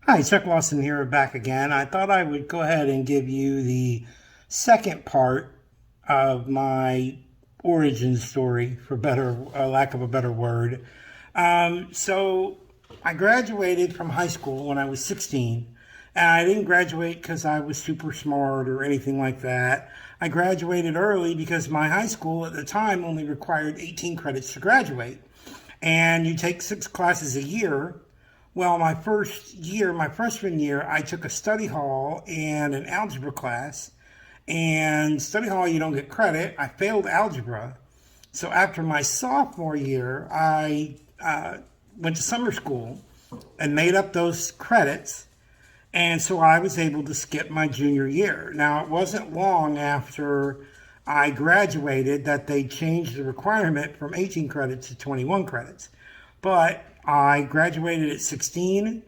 Hi, Chuck Lawson here, back again. I thought I would go ahead and give you the second part of my origin story, for better lack of a better word. So I graduated from high school when I was 16, and I didn't graduate because I was super smart or anything like that. I graduated early because my high school at the time only required 18 credits to graduate, and you take 6 classes a year. Well, my first year, my freshman year, I took a study hall and an algebra class. And study hall, you don't get credit. I failed algebra. So after my sophomore year, I went to summer school and made up those credits. And so I was able to skip my junior year. Now, it wasn't long after I graduated that they changed the requirement from 18 credits to 21 credits. But I graduated at 16,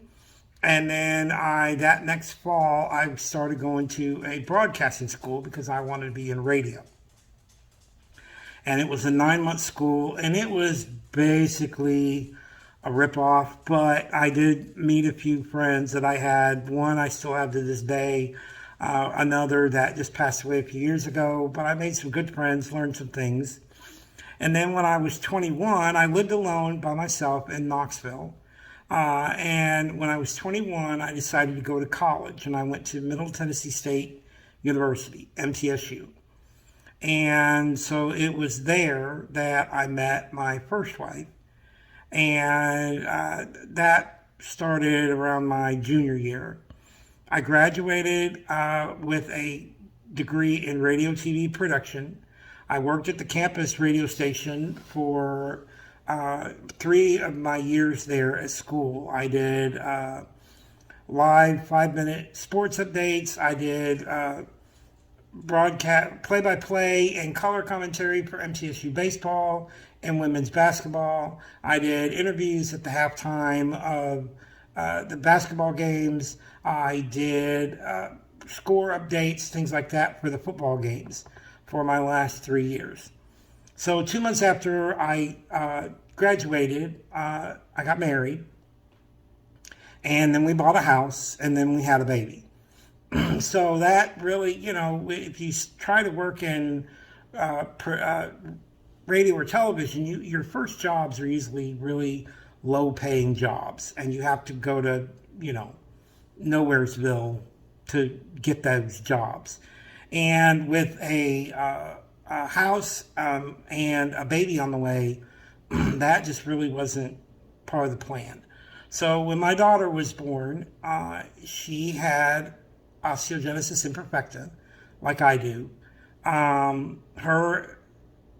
and then that next fall I started going to a broadcasting school because I wanted to be in radio. And it was a 9-month school, and it was basically a ripoff. But I did meet a few friends that I had. One I still have to this day. Another that just passed away a few years ago. But I made some good friends, learned some things. And then when I was 21, I lived alone by myself in Knoxville. And when I was 21, I decided to go to college, and I went to Middle Tennessee State University, MTSU. And so it was there that I met my first wife, and that started around my junior year. I graduated with a degree in radio TV production. I worked at the campus radio station for 3 of my years there at school. I did live 5-minute sports updates. I did broadcast play-by-play and color commentary for MTSU baseball and women's basketball. I did interviews at the halftime of the basketball games. I did score updates, things like that for the football games for my last 3 years. So 2 months after I graduated, I got married, and then we bought a house, and then we had a baby. So that really, if you try to work in radio or television, your first jobs are usually really low-paying jobs, and you have to go to, Nowheresville to get those jobs. And with a house and a baby on the way, that just really wasn't part of the plan. So when my daughter was born, she had osteogenesis imperfecta, like I do. Her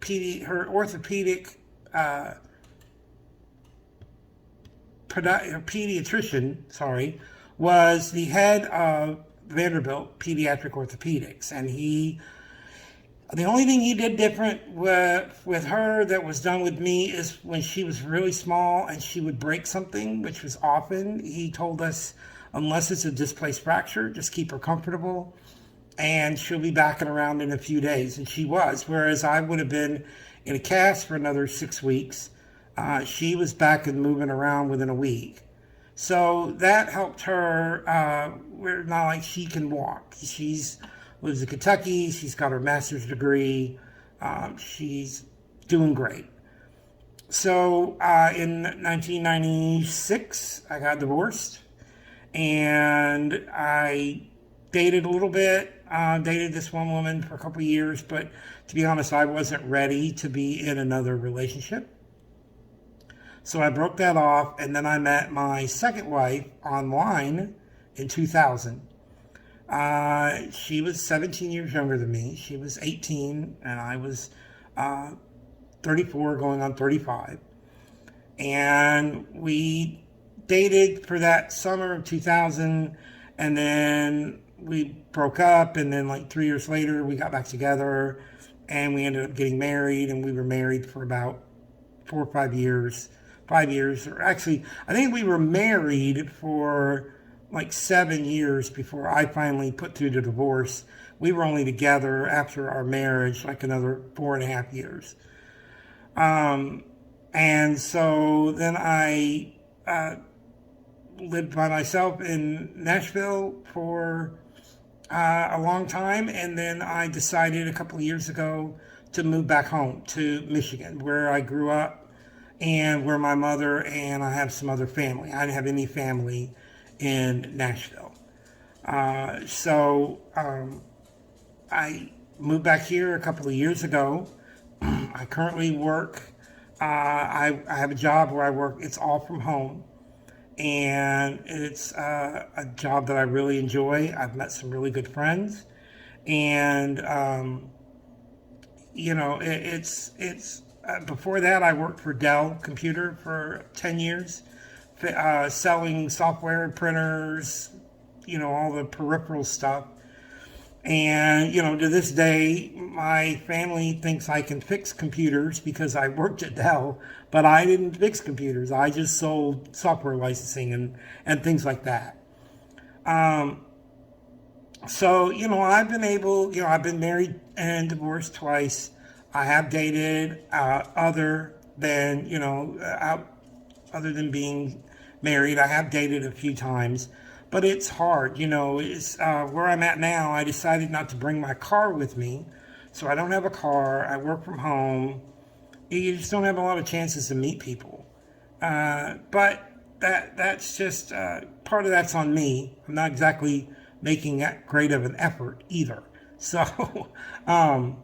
orthopedic her pediatrician, was the head of Vanderbilt Pediatric Orthopedics, and the only thing he did different with her that was done with me is when she was really small and she would break something, which was often, he told us, unless it's a displaced fracture, just keep her comfortable and she'll be back and around in a few days. And she was, whereas I would have been in a cast for another 6 weeks. She was back and moving around within a week. So that helped her. We're not like she can walk. She's lives in Kentucky. She's got her master's degree. She's doing great. So in 1996, I got divorced, and I dated a little bit. Dated this one woman for a couple of years, but to be honest, I wasn't ready to be in another relationship. So I broke that off, and then I met my second wife online in 2000. She was 17 years younger than me. She was 18, and I was 34, going on 35. And we dated for that summer of 2000, and then we broke up, and then like 3 years later, we got back together, and we ended up getting married, and we were married for about 4 or 5 years. 5 years, or actually, I think we were married for like 7 years before I finally put through the divorce. We were only together after our marriage like another 4.5 years. And so then I lived by myself in Nashville for a long time, and then I decided a couple of years ago to move back home to Michigan, where I grew up and where my mother and I have some other family. I didn't have any family in Nashville. So I moved back here a couple of years ago. I currently work, I have a job where I work, it's all from home. And it's a job that I really enjoy. I've met some really good friends. And, it's before that, I worked for Dell Computer for 10 years, selling software, printers, all the peripheral stuff. And, to this day, my family thinks I can fix computers because I worked at Dell, but I didn't fix computers. I just sold software licensing and things like that. I've been I've been married and divorced twice. I have dated other than being married. I have dated a few times, but it's hard. It's where I'm at now. I decided not to bring my car with me, so I don't have a car. I work from home. You just don't have a lot of chances to meet people. But that's just part of that's on me. I'm not exactly making that great of an effort either. So, I'm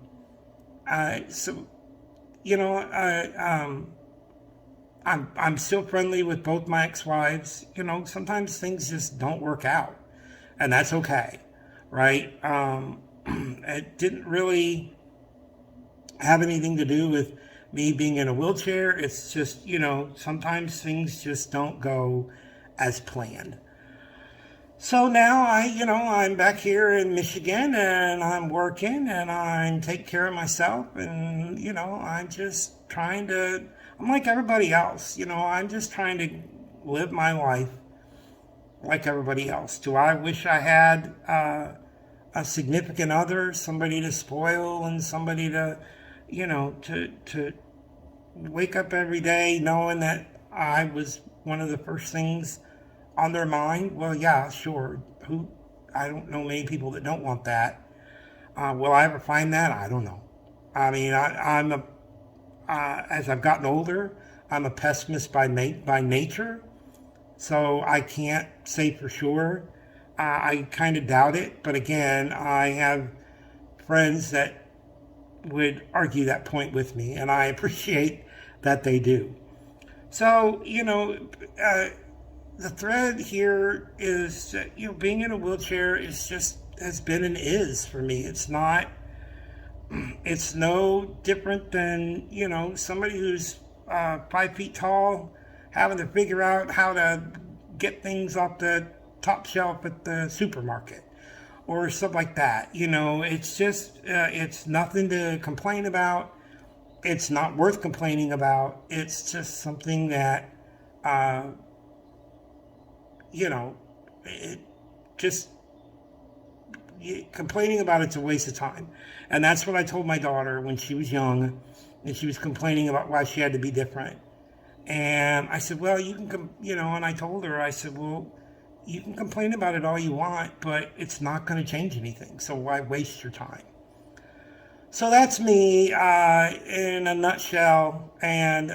still friendly with both my ex-wives. Sometimes things just don't work out, and that's okay, right? It didn't really have anything to do with me being in a wheelchair. It's just, sometimes things just don't go as planned. So now I'm back here in Michigan, and I'm working, and I'm taking care of myself, and, I'm just I'm like everybody else, I'm just trying to live my life like everybody else. Do I wish I had a significant other, somebody to spoil, and somebody to, to wake up every day knowing that I was one of the first things on their mind? Well, yeah, sure. I don't know many people that don't want that. Will I ever find that? I don't know. I mean, as I've gotten older, I'm a pessimist by nature, so I can't say for sure. I kind of doubt it, but again, I have friends that would argue that point with me, and I appreciate that they do. So, the thread here is that, being in a wheelchair has been and is for me. It's no different than, somebody who's 5 feet tall having to figure out how to get things off the top shelf at the supermarket or stuff like that. It's just, it's nothing to complain about. It's not worth complaining about. It's just something that, it just, complaining about it's a waste of time. And that's what I told my daughter when she was young and she was complaining about why she had to be different. And I said, well, you can, and I told her, I said, well, you can complain about it all you want, but it's not going to change anything. So why waste your time? So that's me in a nutshell, and,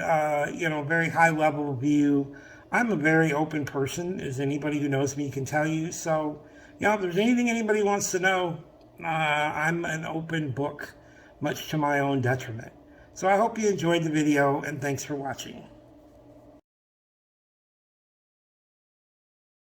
very high level view. I'm a very open person, as anybody who knows me can tell you. So, if there's anything anybody wants to know, I'm an open book, much to my own detriment. So I hope you enjoyed the video, and thanks for watching.